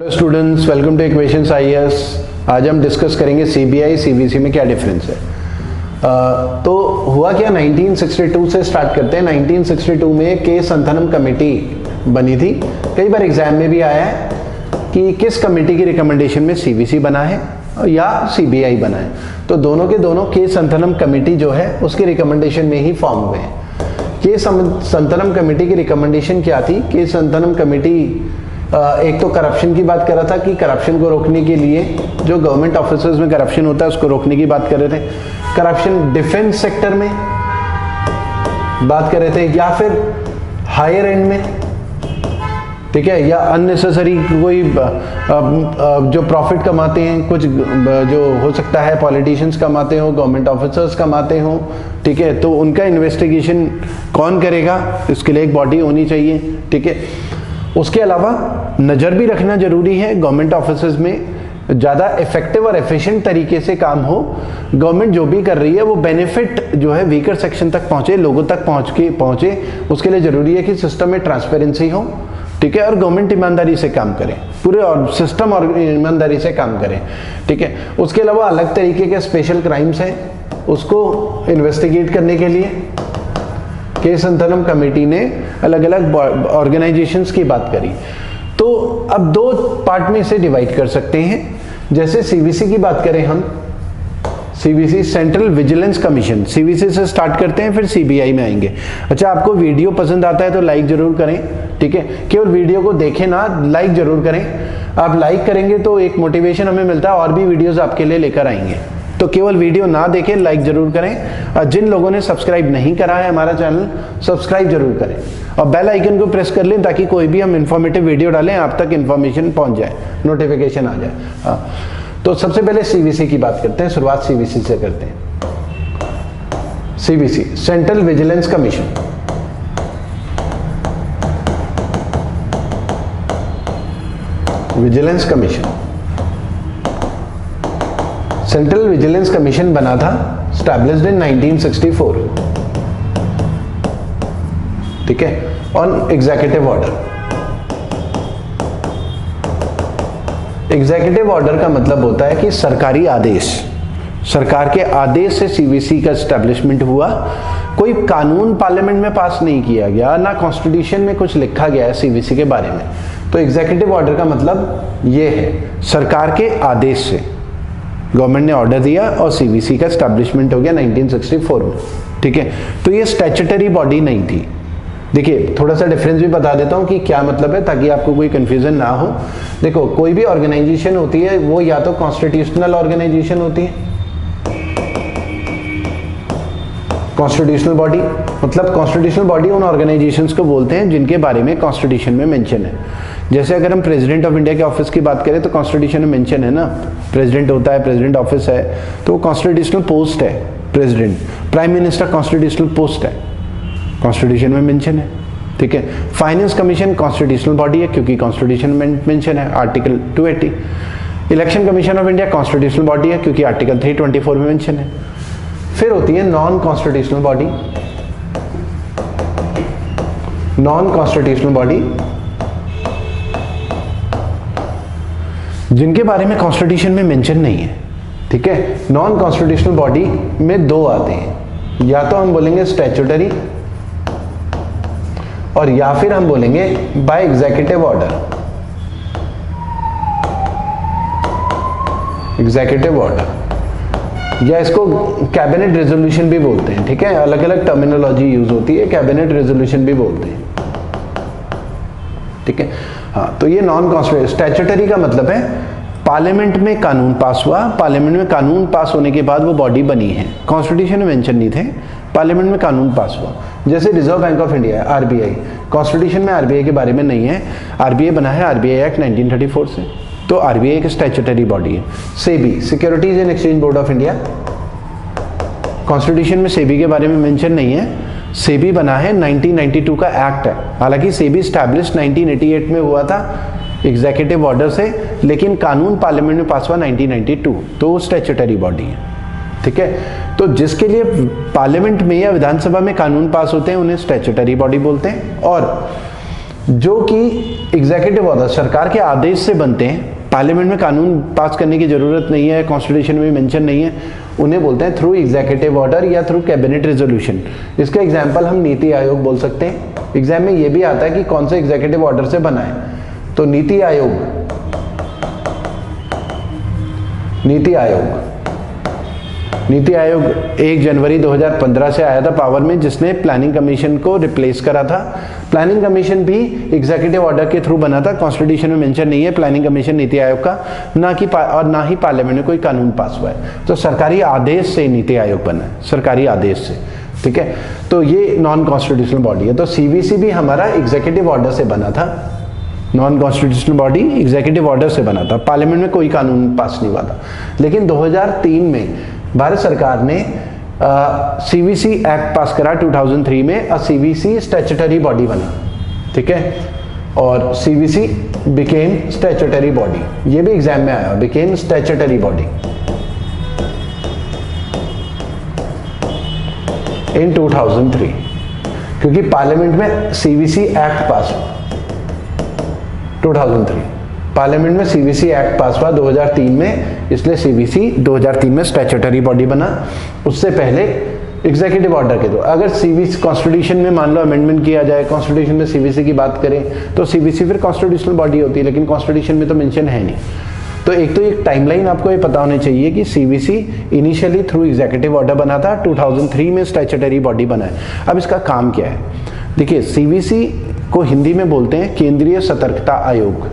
Students, welcome two equations IAS. आज हम discuss करेंगे सीबीआई सीबीसी में क्या डिफरेंस है। तो हुआ क्या, 1962 से स्टार्ट करते हैं। 1962 में के संथनम कमेटी बनी थी। कई बार एग्जाम में भी आया है कि किस कमेटी की रिकमेंडेशन में सीबीसी बना है या सीबीआई बना है। तो दोनों के दोनों के संथनम कमेटी जो है उसके रिकमेंडेशन में ही फॉर्म हुए हैं। के संथनम कमेटी की रिकमेंडेशन क्या थी? के संथनम कमेटी एक तो करप्शन की बात कर रहा था कि करप्शन को रोकने के लिए, जो गवर्नमेंट ऑफिसर्स में करप्शन होता है उसको रोकने की बात कर रहे थे। करप्शन डिफेंस सेक्टर में बात कर रहे थे या फिर हायर एंड में, ठीक है, या अननेसेसरी कोई जो प्रॉफिट कमाते हैं, कुछ जो हो सकता है पॉलिटिशियंस कमाते हो, गवर्नमेंट ऑफिसर्स कमाते हो, ठीक है, तो उनका इन्वेस्टिगेशन कौन करेगा, इसके लिए एक बॉडी होनी चाहिए, ठीक है। उसके अलावा नज़र भी रखना जरूरी है गवर्नमेंट ऑफिसर्स में ज़्यादा इफेक्टिव और एफिशिएंट तरीके से काम हो। गवर्नमेंट जो भी कर रही है वो बेनिफिट जो है वीकर सेक्शन तक पहुंचे, लोगों तक पहुंचे। उसके लिए ज़रूरी है कि सिस्टम में ट्रांसपेरेंसी हो, ठीक है, और गवर्नमेंट ईमानदारी से काम करे, पूरे और सिस्टम और ईमानदारी से काम करे, ठीक है। उसके अलावा अलग तरीके के स्पेशल क्राइम्स हैं, उसको इन्वेस्टिगेट करने के लिए के संथनम कमेटी ने अलग अलग ऑर्गेनाइजेशंस की बात करी। तो अब दो पार्ट में इसे डिवाइड कर सकते हैं। जैसे सीबीसी की बात करें हम, CBC central vigilance commission, CBC से स्टार्ट करते हैं फिर सीबीआई में आएंगे। अच्छा, आपको वीडियो पसंद आता है तो लाइक जरूर करें, ठीक है, केवल वीडियो को देखें ना, लाइक जरूर करें। आप लाइक करेंगे तो एक मोटिवेशन हमें मिलता है और भी वीडियोस आपके लिए लेकर आएंगे। तो केवल वीडियो ना देखें, लाइक जरूर करें। जिन लोगों ने सब्सक्राइब नहीं करा है हमारा चैनल, सब्सक्राइब जरूर करें और बेल आइकन को प्रेस कर लें ताकि कोई भी हम इंफॉर्मेटिव वीडियो डालें आप तक इंफॉर्मेशन पहुंच जाए, नोटिफिकेशन आ जाए। हाँ, तो सबसे पहले सीबीसी की बात करते हैं, शुरुआत सीबीसी से करते हैं। CBC central vigilance commission, vigilance commission, central vigilance commission बना था, स्टैब्लिश्ड इन 1964, ठीक है, on executive order. Executive order का मतलब होता है कि सरकारी आदेश, सरकार के आदेश से सीबीसी का एस्टैब्लिशमेंट हुआ। कोई कानून पार्लियामेंट में पास नहीं किया गया, ना कॉन्स्टिट्यूशन में कुछ लिखा गया है सीबीसी के बारे में। तो एग्जीक्यूटिव ऑर्डर का मतलब ये है, सरकार के आदेश से गवर्नमेंट ने ऑर्डर दिया और सीबीसी का एस्टैब्लिशमेंट हो गया 1964 में, ठीक है। तो ये स्टैट्यूटरी बॉडी नहीं थी। देखिए, थोड़ा सा डिफरेंस भी बता देता हूँ कि क्या मतलब है ताकि आपको कोई कंफ्यूजन ना हो। देखो, कोई भी ऑर्गेनाइजेशन होती है वो या तो कॉन्स्टिट्यूशनल ऑर्गेनाइजेशन होती है, कॉन्स्टिट्यूशनल बॉडी, मतलब कॉन्स्टिट्यूशनल बॉडी उन ऑर्गेनाइजेशंस को बोलते हैं जिनके बारे में कॉन्स्टिट्यूशन में मेंशन है। जैसे अगर हम प्रेसिडेंट ऑफ इंडिया के ऑफिस की बात करें तो कॉन्स्टिट्यूशन में मेंशन है ना, प्रेसिडेंट होता है, प्रेसिडेंट ऑफिस है, तो वो कॉन्स्टिट्यूशनल पोस्ट है president. Prime minister constitutional post है, कॉन्स्टिट्यूशन में मेंशन है, ठीक है। फाइनेंस कमीशन कॉन्स्टिट्यूशनल बॉडी है क्योंकि कॉन्स्टिट्यूशन में मेंशन है, article 280। Election commission of India constitutional body है क्योंकि आर्टिकल 324 में मेंशन है। फिर होती है non constitutional body, non constitutional body जिनके बारे में कॉन्स्टिट्यूशन में मेंशन नहीं है, ठीक है। नॉन कॉन्स्टिट्यूशनल बॉडी में दो आते हैं, या तो हम बोलेंगे स्टैट्यूटरी और या फिर हम बोलेंगे by executive order, executive order, या इसको कैबिनेट रेजोल्यूशन भी बोलते हैं, ठीक है। अलग अलग टर्मिनोलॉजी यूज होती है, कैबिनेट रेजोल्यूशन भी बोलते हैं, ठीक है। हाँ, तो ये नॉन कॉन्स्टिट्यूशनल। स्टैट्यूटरी का मतलब है पार्लियामेंट में कानून पास हुआ, पार्लियामेंट में कानून पास होने के बाद वो बॉडी बनी है, कॉन्स्टिट्यूशन में मेंशन नहीं थे, पार्लियामेंट में कानून पास हुआ। जैसे रिजर्व बैंक ऑफ इंडिया है, आरबीआई, कॉन्स्टिट्यूशन में आरबीआई के बारे में नहीं है, आरबीआई बना है आरबीआई एक्ट 1934 से, तो आरबीआई एक स्टैट्यूटरी बॉडी है। SEBI, securities and exchange board of India, constitution में सेबी के बारे में मेंशन नहीं है, सेबी बना है 1992 का एक्ट है। हालांकि सेबी स्टैब्लिश 1988 में हुआ था एग्जीक्यूटिव ऑर्डर से, लेकिन कानून पार्लियामेंट में पास हुआ 1992, तो वो स्टैट्यूटरी बॉडी है, ठीक है। तो जिसके लिए पार्लियामेंट में या विधानसभा में कानून पास होते हैं उन्हें स्टैट्यूटरी बॉडी बोलते हैं, और जो कि एग्जीक्यूटिव ऑर्डर सरकार के आदेश से बनते हैं, पार्लियामेंट में कानून पास करने की जरूरत नहीं है, कॉन्स्टिट्यूशन में मेंशन नहीं है, उन्हें बोलते हैं थ्रू एग्जीक्यूटिव ऑर्डर या थ्रू कैबिनेट रेजोल्यूशन। इसका एग्जांपल हम नीति आयोग बोल सकते हैं। एग्जाम में ये भी आता है कि कौन से एग्जीक्यूटिव ऑर्डर से बना है, तो नीति आयोग 1 जनवरी 2015 से आया था पावर में, जिसने प्लानिंग कमीशन को रिप्लेस करा था। प्लानिंग कमीशन भी एग्जीक्यूटिव ऑर्डर के थ्रू बना था, कॉन्स्टिट्यूशन में मेंशन नहीं है प्लानिंग कमीशन नीति आयोग का, ना ही पार्लियामेंट में कोई कानून पास हुआ है। तो सरकारी आदेश से नीति आयोग बना है, सरकारी आदेश से, ठीक है। तो ये नॉन कॉन्स्टिट्यूशनल बॉडी है। तो सीवीसी भी हमारा एग्जीक्यूटिव ऑर्डर से बना था, non constitutional body executive order से बना था, पार्लियामेंट में कोई कानून पास नहीं हुआ था। लेकिन 2003 में भारत सरकार ने सीवीसी एक्ट पास करा 2003 में, सीवीसी स्टैट्यूटरी बॉडी बना, ठीक है। और सीवीसी बिकेम स्टैट्यूटरी बॉडी, ये भी एग्जाम में आया, बिकेम स्टैट्यूटरी बॉडी इन 2003, क्योंकि पार्लियामेंट में सीवीसी एक्ट पास हुआ 2003, पार्लियामेंट में सीवीसी एक्ट पास हुआ 2003 में, इसलिए सीवीसी 2003 में स्टैट्यूटरी बॉडी बना। उससे पहले एग्जीक्यूटिव ऑर्डर के दो, अगर सीवीसी कॉन्स्टिट्यूशन में मान लो अमेंडमेंट किया जाए, कॉन्स्टिट्यूशन में सीवीसी की बात करें तो सीवीसी फिर कॉन्स्टिट्यूशनल बॉडी होती है, लेकिन कॉन्स्टिट्यूशन में तो मेंशन है नहीं। तो एक तो एक टाइमलाइन आपको ये पता होनी चाहिए कि CVC initially through executive order बना था, 2003 में स्टैट्यूटरी बॉडी बना है। अब इसका काम क्या है, देखिए सीवीसी को हिंदी में बोलते हैं केंद्रीय सतर्कता आयोग।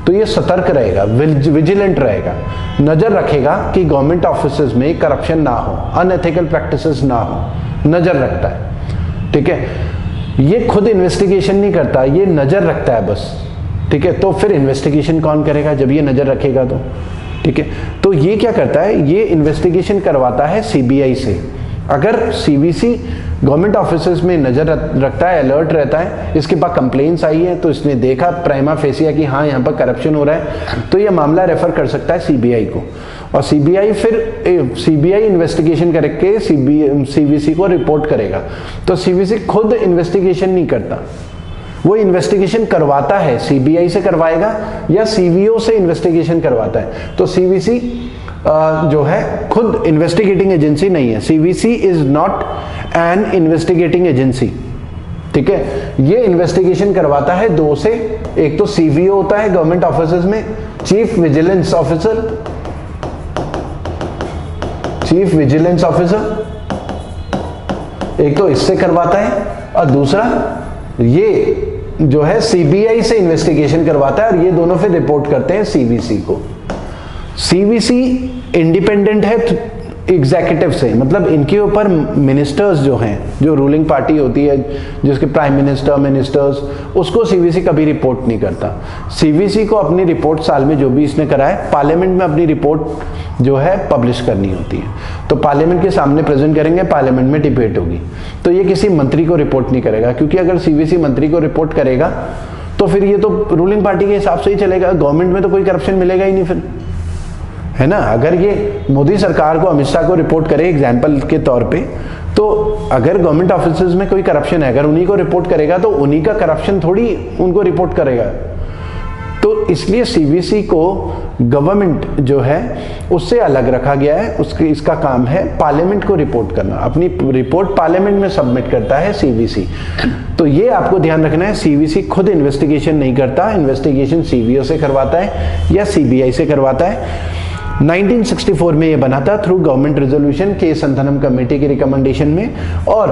तो ये सतर्क रहेगा, विजिलेंट रहेगा, नजर रखेगा कि गवर्नमेंट ऑफिसेज में करप्शन ना हो, अनएथिकल प्रैक्टिसेस ना हो, नजर रखता है, ठीक है। ये खुद इन्वेस्टिगेशन नहीं करता, ये नजर रखता है बस, ठीक है। तो फिर इन्वेस्टिगेशन कौन करेगा जब ये नजर रखेगा तो, ठीक है। तो ये क्या करता है, ये इन्वेस्टिगेशन करवाता है सीबीआई से। अगर सीवीसी गवर्नमेंट ऑफिसेज में नजर रखता है, अलर्ट रहता है, इसके पास कंप्लेंट्स आई है, तो इसने देखा प्राइमा फेसिया कि हाँ यहाँ पर करप्शन हो रहा है, तो ये मामला रेफर कर सकता है सीबीआई को, और सीबीआई फिर सीबीआई इन्वेस्टिगेशन करके सीवीसी को रिपोर्ट करेगा। तो सीवीसी खुद इन्वेस्टिगेशन नहीं करता, वो इन्वेस्टिगेशन करवाता है, सीबीआई से करवाएगा या सीवीओ से इन्वेस्टिगेशन करवाता है। तो सीवीसी जो है खुद इन्वेस्टिगेटिंग एजेंसी नहीं है, CVC is not an investigating agency, ठीक है। ये इन्वेस्टिगेशन करवाता है दो से, एक तो सीवीओ होता है गवर्नमेंट ऑफिसेज में, chief vigilance officer, chief vigilance officer, एक तो इससे करवाता है, और दूसरा ये जो है सीबीआई से इन्वेस्टिगेशन करवाता है, और ये दोनों फिर रिपोर्ट करते हैं सीवीसी को। सीवीसी इंडिपेंडेंट है एग्जीक्यूटिव से, मतलब इनके ऊपर मिनिस्टर्स जो हैं, जो रूलिंग पार्टी होती है जिसके प्राइम मिनिस्टर, मिनिस्टर्स, उसको सीवीसी कभी रिपोर्ट नहीं करता। सीवीसी को अपनी रिपोर्ट साल में जो भी इसने करा है, पार्लियामेंट में अपनी रिपोर्ट जो है पब्लिश करनी होती है, तो पार्लियामेंट के सामने प्रेजेंट करेंगे, पार्लियामेंट में डिबेट होगी। तो ये किसी मंत्री को रिपोर्ट नहीं करेगा, क्योंकि अगर सीवीसी मंत्री को रिपोर्ट करेगा तो फिर ये तो रूलिंग पार्टी के हिसाब से ही चलेगा, गवर्नमेंट में तो कोई करप्शन मिलेगा ही नहीं फिर, है ना। अगर ये मोदी सरकार को, अमित शाह को रिपोर्ट करे एग्जाम्पल के तौर पे, तो अगर गवर्नमेंट ऑफिसेज में कोई करप्शन है, अगर उन्हीं को रिपोर्ट करेगा तो उन्हीं का करप्शन थोड़ी उनको रिपोर्ट करेगा। तो इसलिए सीवीसी को गवर्नमेंट जो है उससे अलग रखा गया है, उसके इसका काम है पार्लियामेंट को रिपोर्ट करना, अपनी रिपोर्ट पार्लियामेंट में सबमिट करता है सीवीसी। तो ये आपको ध्यान रखना है, सीवीसी खुद इन्वेस्टिगेशन नहीं करता, इन्वेस्टिगेशन सीवीओ से करवाता है या सीबीआई से करवाता है। 1964 में ये बना था थ्रू गवर्नमेंट रेजोल्यूशन के संथनम कमेटी की रिकमेंडेशन में, और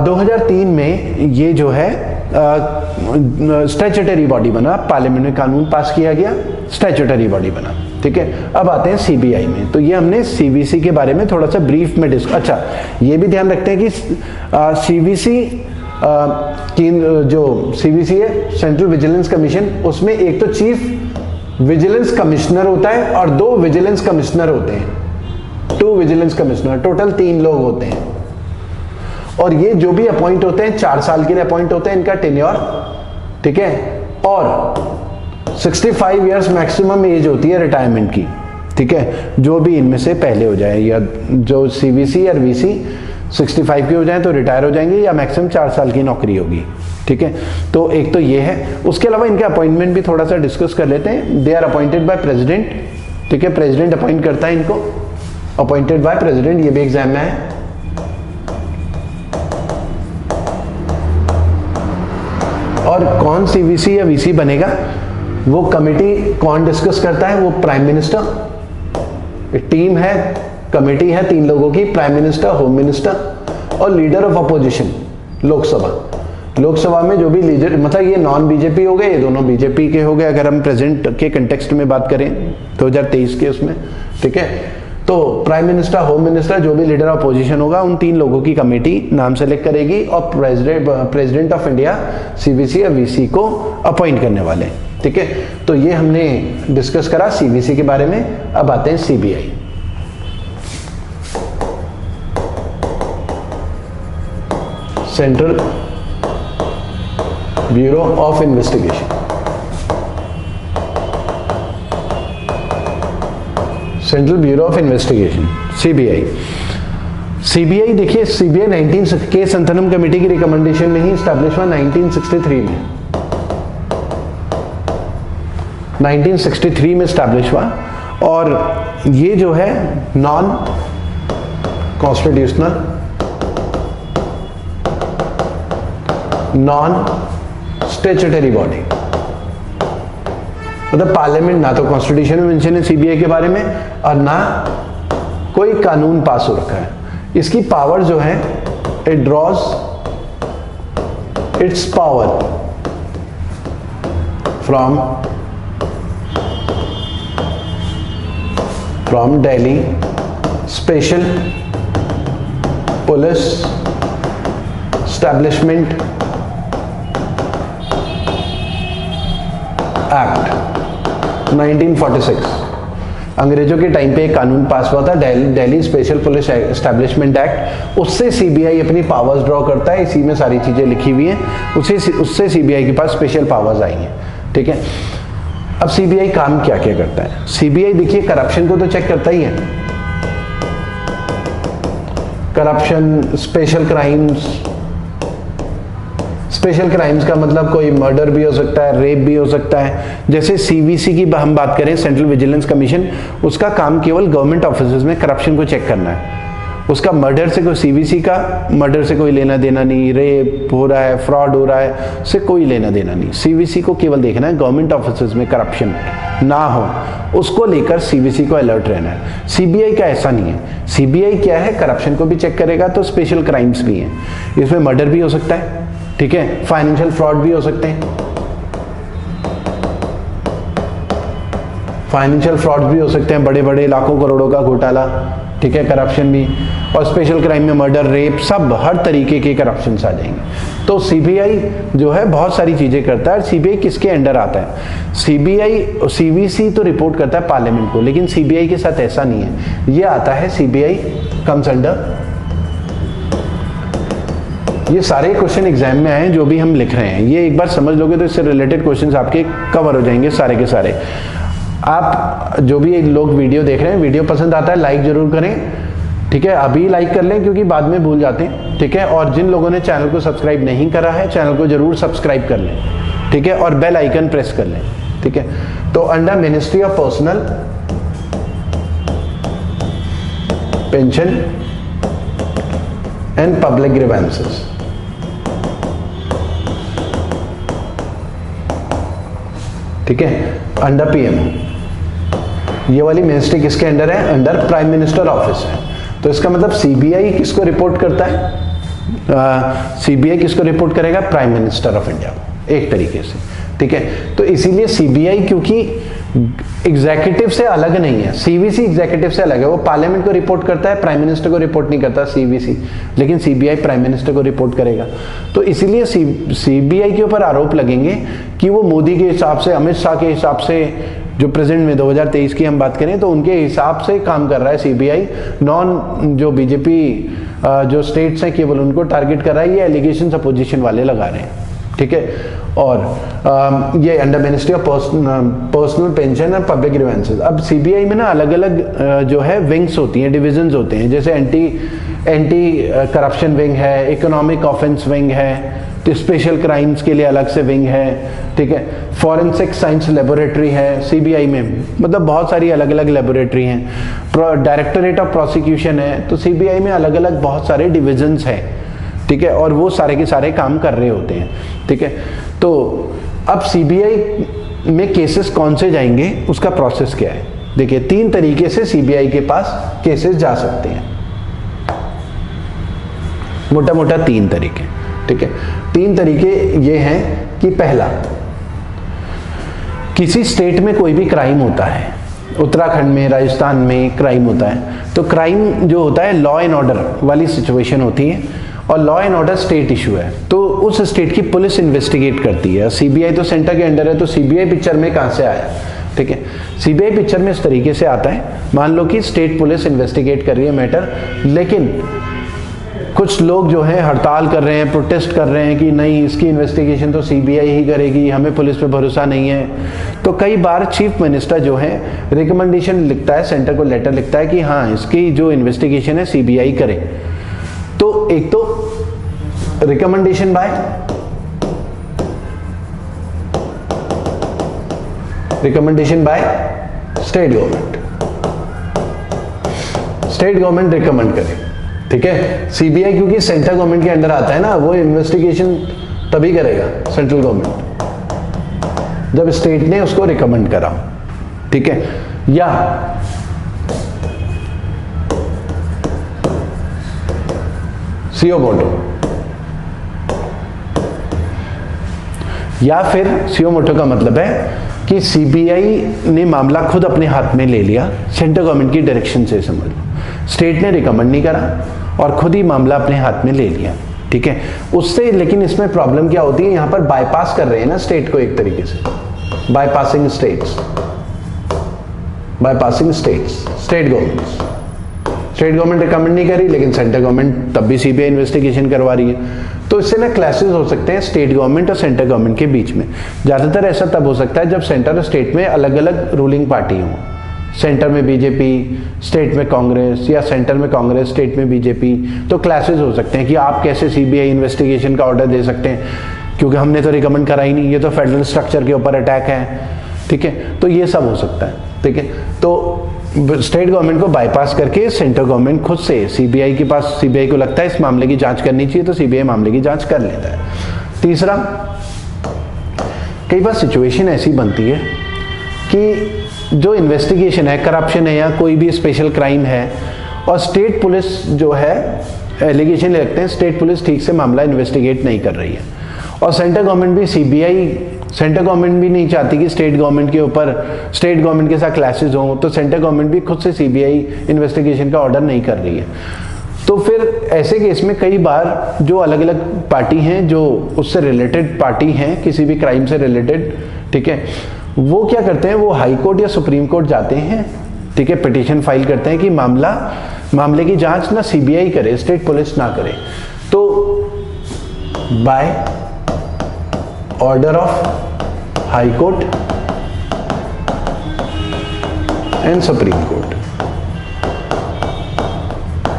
2003 में ये जो है स्टैट्यूटरी बॉडी बना, पार्लियामेंट में कानून पास किया गया, स्टैट्यूटरी बॉडी बना, ठीक है। अब आते हैं सीबीआई में। तो ये हमने सीवीसी के बारे में थोड़ा सा ब्रीफ में अच्छा ये भी ध्यान रखते हैं कि सीवीसी की जो सीवीसी है सेंट्रल विजिलेंस कमीशन, उसमें एक तो चीफ विजिलेंस कमिश्नर होता है और 2 विजिलेंस कमिश्नर होते हैं, 2 विजिलेंस कमिश्नर, टोटल 3 लोग होते हैं। और ये जो भी अपॉइंट होते हैं 4 साल के लिए अपॉइंट होते हैं, इनका टेन्योर, ठीक है। और 65 इयर्स मैक्सिमम एज होती है रिटायरमेंट की, ठीक है, जो भी इनमें से पहले हो जाए, या जो सीवीसी और वीसी 65 के हो जाए तो रिटायर हो जाएंगे, या मैक्सिमम 4 साल की नौकरी होगी, ठीक है, तो एक तो ये है। उसके अलावा इनके अपॉइंटमेंट भी थोड़ा सा डिस्कस कर लेते हैं। They are appointed by president, ठीक है, प्रेसिडेंट अपॉइंट करता है इनको, अपॉइंटेड बाय प्रेसिडेंट, ये भी एग्जाम में है। और कौन सीवीसी या वीसी बनेगा वो कमेटी कौन डिस्कस करता है, वो प्राइम मिनिस्टर। एक टीम है, कमेटी है 3 लोगों की, प्राइम मिनिस्टर, होम मिनिस्टर और leader of opposition Lok Sabha. Lok Sabha में जो भी लीडर, मतलब ये नॉन बीजेपी हो गए, ये दोनों बीजेपी के हो गए अगर हम प्रेजेंट के कंटेक्स्ट में बात करें 2023 के उसमें, ठीक है। तो प्राइम मिनिस्टर, होम मिनिस्टर, जो भी लीडर ऑफ अपोजिशन होगा, उन 3 लोगों की कमेटी नाम सेलेक्ट करेगी और प्रेसिडेंट ऑफ इंडिया सीवीसी या वीसी को अपॉइंट करने वाले, ठीक है। तो ये हमने डिस्कस करा सीवीसी के बारे में। अब आते हैं CBI. Central bureau of investigation. Central bureau of investigation, CBI. CBI देखिए, सीबीआई 19 के संथनम कमेटी की रिकमेंडेशन में ही स्टैब्लिश हुआ 1963 में। 1963 में स्टैब्लिश हुआ और ये जो है non constitutional, non statutory body, मतलब पार्लियामेंट ना तो कॉन्स्टिट्यूशन में मेंशन है सीबीआई के बारे में और ना कोई कानून पास हो रखा है। इसकी पावर जो है, it draws its power from Delhi Special Police Establishment Act 1946। अंग्रेजों के टाइम पे एक कानून पास हुआ था, Delhi Special Police Establishment act. उससे सीबीआई अपनी पावर्स ड्रॉ करता है, इसी में सारी चीजें लिखी हुई हैं, उससे सीबीआई के पास स्पेशल पावर्स आई हैं, ठीक है। अब सीबीआई काम क्या क्या करता है? सीबीआई देखिए करप्शन को तो चेक करता ही है, करप्शन, स्पेशल क्राइम्स का मतलब कोई मर्डर भी हो सकता है, रेप भी हो सकता है। जैसे सीवीसी की हम बात करें, सेंट्रल विजिलेंस कमीशन, उसका काम केवल गवर्नमेंट ऑफिसेज में करप्शन को चेक करना है। उसका मर्डर से कोई, सीवीसी का मर्डर से कोई लेना देना नहीं, रेप हो रहा है, फ्रॉड हो रहा है, उससे कोई लेना देना नहीं। सीवीसी को केवल देखना है गवर्नमेंट ऑफिसेज में करप्शन ना हो, उसको लेकर सीवीसी को अलर्ट रहना है। सीबीआई का ऐसा नहीं है। सीबीआई क्या है, करप्शन को भी चेक करेगा तो स्पेशल क्राइम्स भी हैं, इसमें मर्डर भी हो सकता है, ठीक है, फाइनेंशियल फ्रॉड भी हो सकते हैं, फाइनेंशियल फ्रॉड भी हो सकते हैं, बड़े बड़े लाखों करोड़ों का घोटाला, ठीक है, करप्शन भी, और स्पेशल क्राइम में मर्डर, रेप, सब हर तरीके के करप्शन आ जाएंगे। तो सीबीआई जो है बहुत सारी चीजें करता है। सीबीआई किसके अंडर आता है? सीबीआई, सीवीसी तो रिपोर्ट करता है पार्लियामेंट को, लेकिन सीबीआई के साथ ऐसा नहीं है। ये आता है, सीबीआई कम्स अंडर, ये सारे क्वेश्चन एग्जाम में आए जो भी हम लिख रहे हैं, ये एक बार समझ लोगे तो इससे रिलेटेड क्वेश्चंस आपके कवर हो जाएंगे सारे के सारे। आप जो भी लोग वीडियो देख रहे हैं, वीडियो पसंद आता है लाइक जरूर करें, ठीक है, अभी लाइक कर लें क्योंकि बाद में भूल जाते हैं, ठीक है। और जिन लोगों ने चैनल को सब्सक्राइब नहीं करा है, चैनल को जरूर सब्सक्राइब कर लें, ठीक है, और बेल आइकन प्रेस कर लें, ठीक है। तो under ministry of personal pension and public grievances, ठीक है, अंडर पीएम, ये वाली मिनिस्ट्री किसके अंडर है? अंडर प्राइम मिनिस्टर ऑफिस है। तो इसका मतलब सीबीआई किसको रिपोर्ट करता है? सीबीआई किसको रिपोर्ट करेगा? प्राइम मिनिस्टर ऑफ इंडिया, एक तरीके से, ठीक है। तो इसीलिए सीबीआई क्योंकि एग्जीक्यूटिव से अलग नहीं है, सीवीसी एग्जीक्यूटिव से अलग है, वो पार्लियामेंट को रिपोर्ट करता है, प्राइम मिनिस्टर को रिपोर्ट नहीं करता सीवीसी, लेकिन सीबीआई प्राइम मिनिस्टर को रिपोर्ट करेगा। तो इसीलिए सीबीआई के ऊपर आरोप लगेंगे कि वो मोदी के हिसाब से, अमित शाह के हिसाब से, जो प्रेजेंट में 2023 की हम बात करें तो उनके हिसाब से काम कर रहा है सीबीआई, नॉन जो बीजेपी जो स्टेट्स हैं केवल उनको टारगेट कर रहा है, ये एलिगेशंस अपोजिशन वाले लगा रहे हैं, ठीक है। और ये under ministry of personal pension and public grievances. अब सीबीआई में ना अलग अलग जो है विंग्स होती हैं, डिविजन्स होते हैं, जैसे एंटी करप्शन विंग है, इकोनॉमिक ऑफेंस विंग है, तो स्पेशल क्राइम्स के लिए अलग से विंग है, ठीक है, फॉरेंसिक साइंस लेबोरेटरी है सीबीआई में, मतलब बहुत सारी अलग अलग लेबोरेटरी हैं, डायरेक्टोरेट ऑफ प्रोसिक्यूशन है, तो सीबीआई में अलग अलग बहुत सारे डिविजन्स हैं, ठीक है, और वो सारे के सारे काम कर रहे होते हैं, ठीक है। तो अब सीबीआई में केसेस कौन से जाएंगे, उसका प्रोसेस क्या है, देखिए 3 तरीके से सीबीआई के पास केसेस जा सकते हैं, मोटा मोटा 3 तरीके, ठीक है। 3 तरीके ये हैं कि पहला, किसी स्टेट में कोई भी क्राइम होता है, उत्तराखंड में, राजस्थान में क्राइम होता है, तो क्राइम जो होता है लॉ एंड ऑर्डर वाली सिचुएशन होती है, और law and order state issue है, तो उस स्टेट की पुलिस इन्वेस्टिगेट करती है। सीबीआई तो सेंटर के अंडर है, तो सीबीआई पिक्चर में कहां से आया, ठीक है। सीबीआई पिक्चर में इस तरीके से आता है, मान लो कि स्टेट पुलिस इन्वेस्टिगेट कर रही है मैटर, लेकिन कुछ लोग जो हैं हड़ताल कर रहे हैं, प्रोटेस्ट कर रहे हैं कि नहीं, इसकी इन्वेस्टिगेशन तो सीबीआई ही करेगी, हमें पुलिस पे भरोसा नहीं है। तो कई बार चीफ मिनिस्टर जो है रिकमेंडेशन लिखता है, सेंटर को लेटर लिखता है कि हाँ, इसकी जो इन्वेस्टिगेशन है सीबीआई करे। तो एक तो recommendation by state government, state government recommend करे, ठीक है। सीबीआई क्योंकि सेंट्रल गवर्नमेंट के अंडर आता है ना, वो इन्वेस्टिगेशन तभी करेगा सेंट्रल गवर्नमेंट जब स्टेट ने उसको रिकमेंड करा, ठीक है। या सीओ मोटो, या फिर सीओ मोटो का मतलब है कि सीबीआई ने मामला खुद अपने हाथ में ले लिया, सेंट्रल गवर्नमेंट की डायरेक्शन से, समझ लो स्टेट ने रिकमेंड नहीं करा और खुद ही मामला अपने हाथ में ले लिया, ठीक है। उससे लेकिन इसमें प्रॉब्लम क्या होती है, यहां पर बाईपास कर रहे हैं ना स्टेट को, एक तरीके से bypassing states, state government recommend नहीं करी, लेकिन सेंट्रल गवर्नमेंट तब भी सीबीआई इन्वेस्टिगेशन करवा रही है। तो इससे ना क्लैशेस हो सकते हैं स्टेट गवर्नमेंट और सेंट्रल गवर्नमेंट के बीच में। ज्यादातर ऐसा तब हो सकता है जब सेंटर और स्टेट में अलग अलग रूलिंग पार्टी हो, सेंटर में बीजेपी, स्टेट में कांग्रेस, या सेंटर में कांग्रेस, स्टेट में बीजेपी। तो क्लैशेस हो सकते हैं कि आप कैसे सीबीआई इन्वेस्टिगेशन का ऑर्डर दे सकते हैं, क्योंकि हमने तो रिकमेंड करा ही नहीं, ये तो फेडरल स्ट्रक्चर के ऊपर अटैक है, ठीक है। तो ये सब हो सकता है, ठीक है। तो स्टेट गवर्नमेंट को बाईपास करके सेंट्रल गवर्नमेंट खुद से सीबीआई के पास, सीबीआई को लगता है इस मामले की जांच करनी चाहिए, तो सीबीआई मामले की जांच कर लेता है। तीसरा, कई बार सिचुएशन ऐसी बनती है कि जो इन्वेस्टिगेशन है, करप्शन है या कोई भी स्पेशल क्राइम है, और स्टेट पुलिस जो है एलिगेशन लगते हैं, स्टेट पुलिस ठीक से मामला इन्वेस्टिगेट नहीं कर रही है, और सेंट्रल गवर्नमेंट भी सेंट्रल गवर्नमेंट भी नहीं चाहती कि स्टेट गवर्नमेंट के साथ क्लैशेस हों, तो सेंट्रल गवर्नमेंट भी खुद से सीबीआई इन्वेस्टिगेशन का ऑर्डर नहीं कर रही है। तो फिर ऐसे केस में कई बार जो अलग अलग पार्टी हैं, जो उससे रिलेटेड पार्टी हैं, किसी भी क्राइम से रिलेटेड, ठीक है, वो क्या करते हैं, वो हाई कोर्ट या सुप्रीम कोर्ट जाते हैं, ठीक है, पिटीशन फाइल करते हैं कि मामले की जांच ना सीबीआई करे, स्टेट पुलिस ना करे। तो by order of High Court and Supreme Court.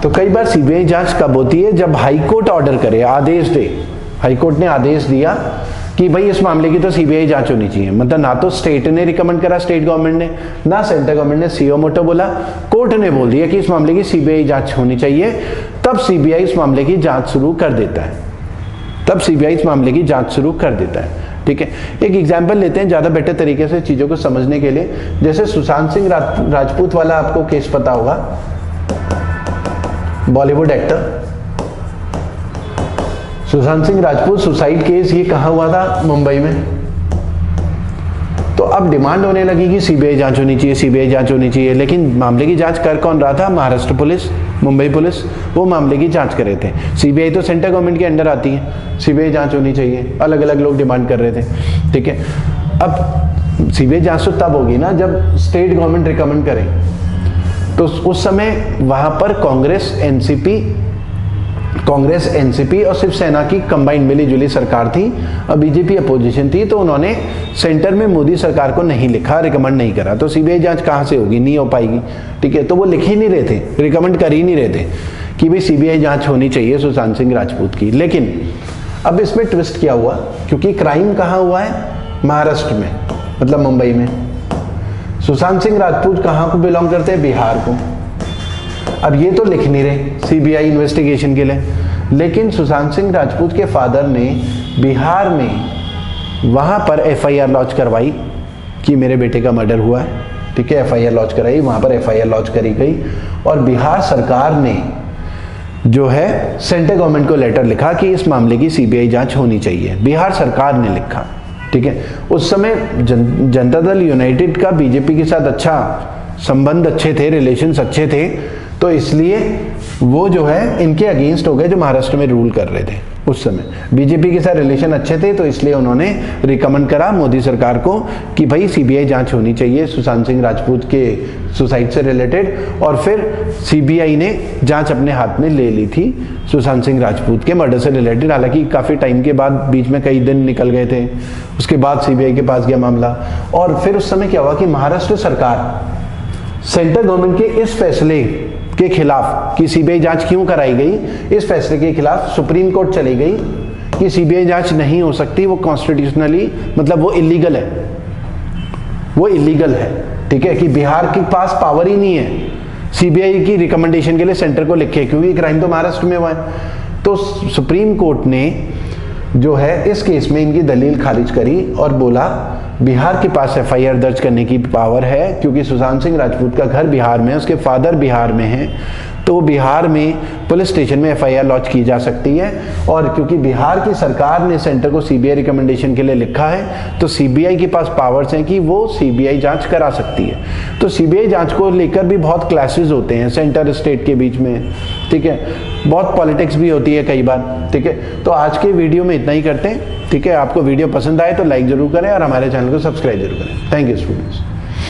तो कई बार सीबीआई जांच कब होती है, जब हाई कोर्ट ऑर्डर करे, आदेश दे, हाई कोर्ट ने आदेश दिया कि भाई इस मामले की तो सीबीआई जांच होनी चाहिए, मतलब ना तो स्टेट ने रिकमेंड करा, स्टेट गवर्नमेंट ने, ना सेंट्रल गवर्नमेंट ने सीओ मोटो बोला, कोर्ट ने बोल दिया कि इस मामले की सीबीआई जांच होनी चाहिए, तब सीबीआई इस मामले की जांच शुरू कर देता है, ठीक है। एक एग्जांपल लेते हैं ज्यादा बेटर तरीके से चीजों को समझने के लिए। जैसे सुशांत सिंह राजपूत वाला आपको केस पता होगा, Bollywood actor Sushant Singh Rajput suicide case, ये कहां हुआ था, मुंबई में। तो अब डिमांड होने लगी कि सीबीआई जांच होनी चाहिए, लेकिन मामले की जांच कर कौन रहा था, महाराष्ट्र पुलिस, मुंबई पुलिस, वो मामले की जांच कर रहे थे। सीबीआई तो सेंट्रल गवर्नमेंट के अंडर आती है, सीबीआई जांच होनी चाहिए, अलग अलग लोग डिमांड कर रहे थे, ठीक है। अब सीबीआई जांच तो तब होगी ना जब स्टेट गवर्नमेंट रिकमेंड करे। तो उस समय वहां पर कांग्रेस एनसीपी और शिवसेना की कंबाइंड मिलीजुली सरकार थी, और बीजेपी अपोजिशन थी। तो उन्होंने सेंटर में मोदी सरकार को नहीं लिखा, रिकमेंड नहीं करा, तो सीबीआई जांच कहां से होगी, नहीं हो पाएगी, ठीक है। तो वो लिख ही नहीं रहे थे, रिकमेंड कर ही नहीं रहे थे कि भाई सीबीआई जांच होनी चाहिए सुशांत सिंह राजपूत की। लेकिन अब इसमें ट्विस्ट क्या हुआ, क्योंकि क्राइम कहाँ हुआ है, महाराष्ट्र में, मतलब मुंबई में। सुशांत सिंह राजपूत कहाँ को बिलोंग करते हैं, बिहार को। अब ये तो लिख नहीं रहे सीबीआई इन्वेस्टिगेशन के लिए, लेकिन सुशांत सिंह राजपूत के फादर ने बिहार में वहाँ पर एफआईआर लॉन्च करवाई कि मेरे बेटे का मर्डर हुआ है, ठीक है। एफआईआर लॉन्च कराई, वहाँ पर एफआईआर लॉन्च करी गई और बिहार सरकार ने जो है सेंट्रल गवर्नमेंट को लेटर लिखा कि इस मामले की सीबीआई जांच होनी चाहिए। बिहार सरकार ने लिखा, ठीक है। उस समय जनता दल यूनाइटेड का बीजेपी के साथ अच्छा संबंध अच्छे थे, रिलेशंस अच्छे थे, तो इसलिए वो जो है इनके अगेंस्ट हो गए जो महाराष्ट्र में रूल कर रहे थे उस समय। बीजेपी के साथ रिलेशन अच्छे थे, तो इसलिए उन्होंने रिकमेंड करा मोदी सरकार को कि भाई सीबीआई जांच होनी चाहिए सुशांत सिंह राजपूत के सुसाइड से रिलेटेड। और फिर सीबीआई ने जांच अपने हाथ में ले ली थी सुशांत सिंह राजपूत के मर्डर से रिलेटेड। हालांकि काफ़ी टाइम के बाद, बीच में कई दिन निकल गए थे, उसके बाद सीबीआई के पास गया मामला। और फिर उस समय क्या हुआ कि महाराष्ट्र सरकार सेंट्रल गवर्नमेंट के इस फैसले के खिलाफ कि सीबीआई जांच क्यों कराई गई, इस फैसले के खिलाफ सुप्रीम कोर्ट चली गई कि सीबीआई जांच नहीं हो सकती, वो कॉन्स्टिट्यूशनली, मतलब वो इलीगल है, वो इलीगल है, ठीक है। कि बिहार के पास पावर ही नहीं है सीबीआई की रिकमेंडेशन के लिए सेंटर को लिखे, क्योंकि क्राइम तो महाराष्ट्र में हुआ है। तो सुप्रीम कोर्ट ने जो है इस केस में इनकी दलील खारिज करी और बोला बिहार के पास एफआईआर दर्ज करने की पावर है, क्योंकि सुशांत सिंह राजपूत का घर बिहार में है, उसके फादर बिहार में हैं, तो बिहार में पुलिस स्टेशन में एफआईआर लॉन्च की जा सकती है। और क्योंकि बिहार की सरकार ने सेंटर को सीबीआई रिकमेंडेशन के लिए लिखा है, तो सीबीआई के पास पावर्स हैं कि वो सीबीआई जांच करा सकती है। तो सीबीआई जांच को लेकर भी बहुत क्लैशेस होते हैं सेंटर स्टेट के बीच में, ठीक है। बहुत पॉलिटिक्स भी होती है कई बार, ठीक है। तो आज के वीडियो में इतना ही करते हैं, ठीक है। आपको वीडियो पसंद आए तो लाइक जरूर करें और हमारे चैनल को सब्सक्राइब जरूर करें। Thank you students.